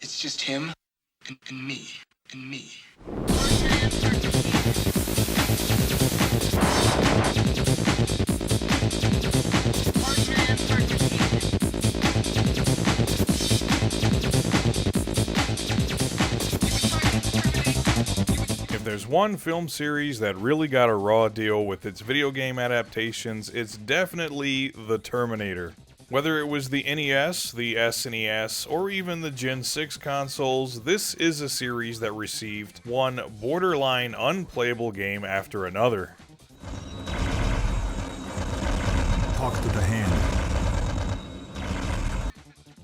It's just him and me and me. If there's one film series that really got a raw deal with its video game adaptations, it's definitely The Terminator. Whether it was the NES, the SNES, or even the Gen 6 consoles, this is a series that received one borderline unplayable game after another. Talk to the hand.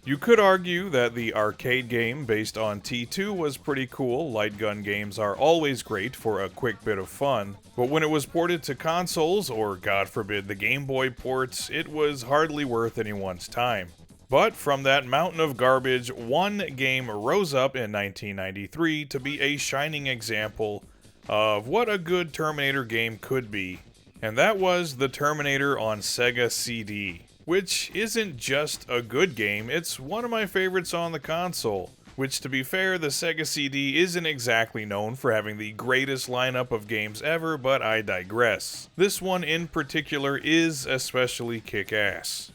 You could argue that the arcade game based on T2 was pretty cool. Light gun games are always great for a quick bit of fun, but when it was ported to consoles, or God forbid the Game Boy ports, it was hardly worth anyone's time. But from that mountain of garbage, one game rose up in 1993 to be a shining example of what a good Terminator game could be, and that was The Terminator on Sega CD. Which isn't just a good game, it's one of my favorites on the console. Which, to be fair, the Sega CD isn't exactly known for having the greatest lineup of games ever, but I digress. This one in particular is especially kick-ass.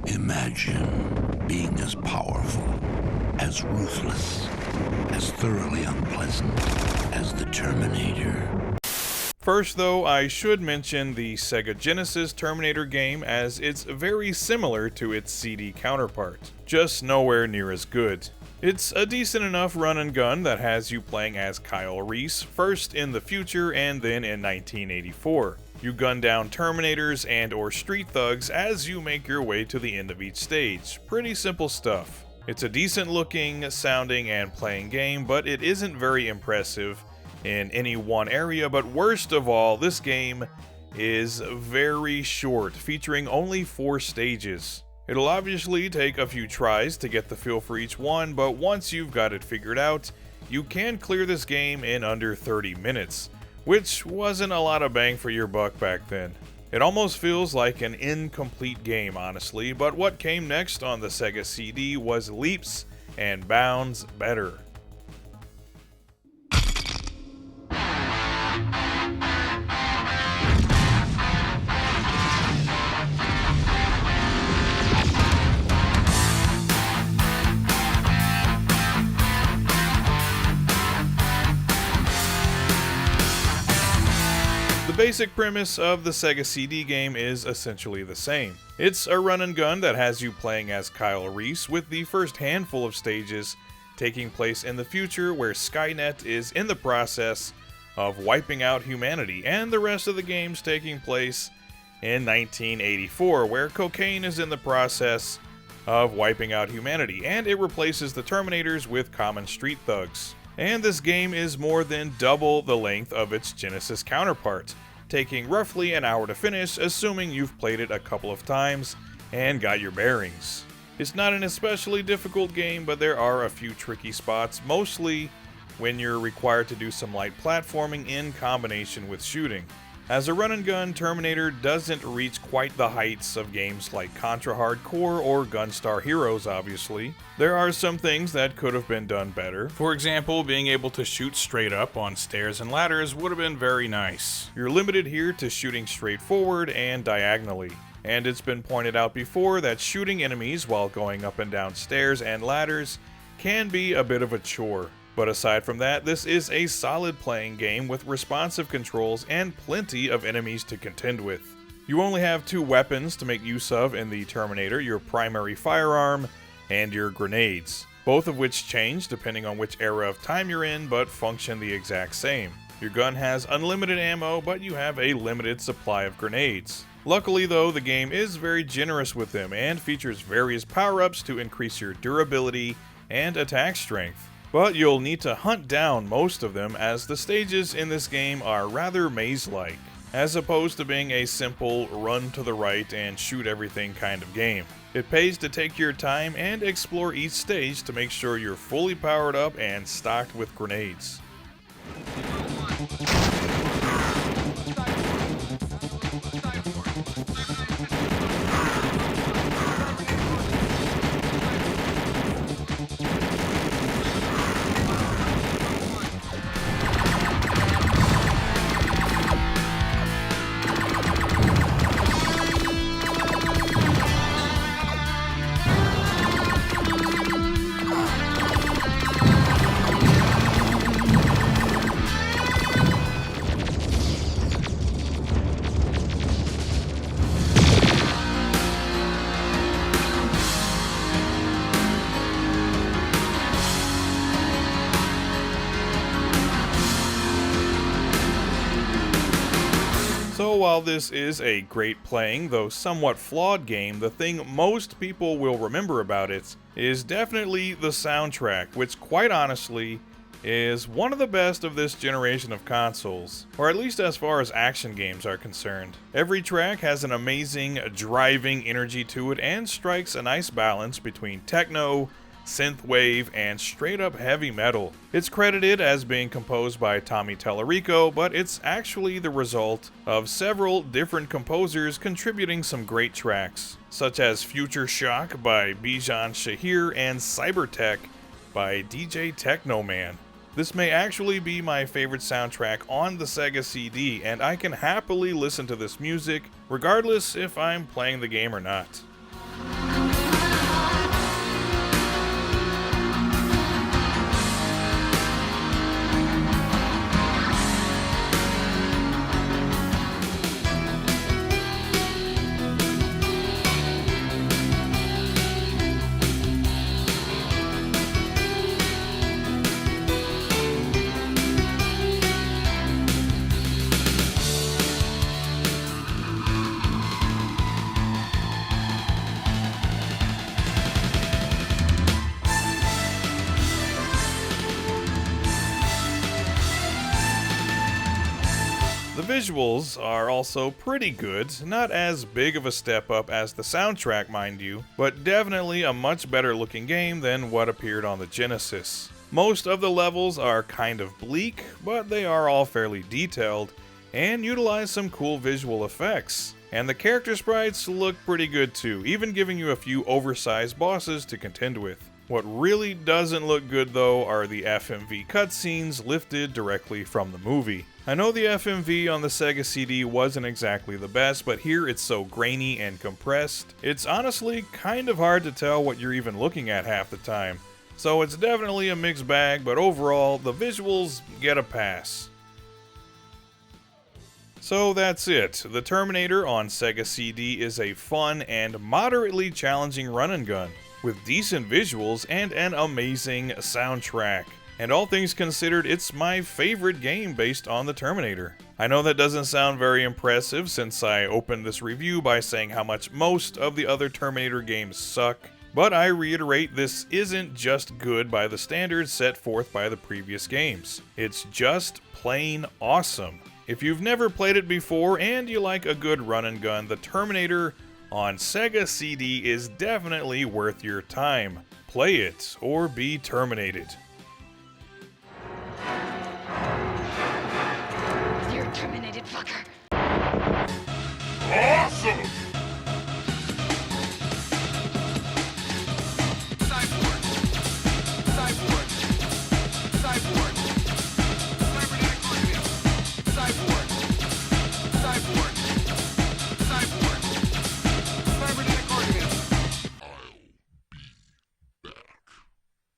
Imagine being as powerful, as ruthless, as thoroughly unpleasant as the Terminator. First though, I should mention the Sega Genesis Terminator game, as it's very similar to its CD counterpart, just nowhere near as good. It's a decent enough run and gun that has you playing as Kyle Reese, first in the future and then in 1984. You gun down Terminators and or street thugs as you make your way to the end of each stage. Pretty simple stuff. It's a decent looking, sounding, and playing game, but it isn't very impressive in any one area, but worst of all, this game is very short, featuring only 4 stages. It'll obviously take a few tries to get the feel for each one, but once you've got it figured out, you can clear this game in under 30 minutes, which wasn't a lot of bang for your buck back then. It almost feels like an incomplete game, honestly, but what came next on the Sega CD was leaps and bounds better. The basic premise of the Sega CD game is essentially the same. It's a run and gun that has you playing as Kyle Reese, with the first handful of stages taking place in the future where Skynet is in the process of wiping out humanity, and the rest of the game's taking place in 1984 where cocaine is in the process of wiping out humanity, and it replaces the Terminators with common street thugs. And this game is more than double the length of its Genesis counterpart, taking roughly an hour to finish, assuming you've played it a couple of times and got your bearings. It's not an especially difficult game, but there are a few tricky spots, mostly when you're required to do some light platforming in combination with shooting. As a run and gun, Terminator doesn't reach quite the heights of games like Contra Hard Corps or Gunstar Heroes, obviously. There are some things that could have been done better. For example, being able to shoot straight up on stairs and ladders would have been very nice. You're limited here to shooting straight forward and diagonally. And it's been pointed out before that shooting enemies while going up and down stairs and ladders can be a bit of a chore. But aside from that, this is a solid playing game with responsive controls and plenty of enemies to contend with. You only have 2 weapons to make use of in the Terminator, your primary firearm and your grenades, both of which change depending on which era of time you're in, but function the exact same. Your gun has unlimited ammo, but you have a limited supply of grenades. Luckily though, the game is very generous with them and features various power-ups to increase your durability and attack strength. But you'll need to hunt down most of them, as the stages in this game are rather maze-like, as opposed to being a simple run to the right and shoot everything kind of game. It pays to take your time and explore each stage to make sure you're fully powered up and stocked with grenades. So while this is a great playing, though somewhat flawed game, the thing most people will remember about it is definitely the soundtrack, which quite honestly is one of the best of this generation of consoles, or at least as far as action games are concerned. Every track has an amazing, driving energy to it and strikes a nice balance between techno, synthwave, and straight up heavy metal. It's credited as being composed by Tommy Tallarico, but it's actually the result of several different composers contributing some great tracks, such as Future Shock by Bijan Shahir and Cybertech by DJ Technoman. This may actually be my favorite soundtrack on the Sega CD, and I can happily listen to this music regardless if I'm playing the game or not. The visuals are also pretty good, not as big of a step up as the soundtrack mind you, but definitely a much better looking game than what appeared on the Genesis. Most of the levels are kind of bleak, but they are all fairly detailed and utilize some cool visual effects. And the character sprites look pretty good too, even giving you a few oversized bosses to contend with. What really doesn't look good though are the FMV cutscenes lifted directly from the movie. I know the FMV on the Sega CD wasn't exactly the best, but here it's so grainy and compressed, it's honestly kind of hard to tell what you're even looking at half the time. So it's definitely a mixed bag, but overall, the visuals get a pass. So that's it. The Terminator on Sega CD is a fun and moderately challenging run and gun, with decent visuals and an amazing soundtrack. And all things considered, it's my favorite game based on the Terminator. I know that doesn't sound very impressive since I opened this review by saying how much most of the other Terminator games suck, but I reiterate this isn't just good by the standards set forth by the previous games. It's just plain awesome. If you've never played it before and you like a good run and gun, the Terminator on Sega CD is definitely worth your time. Play it or be terminated.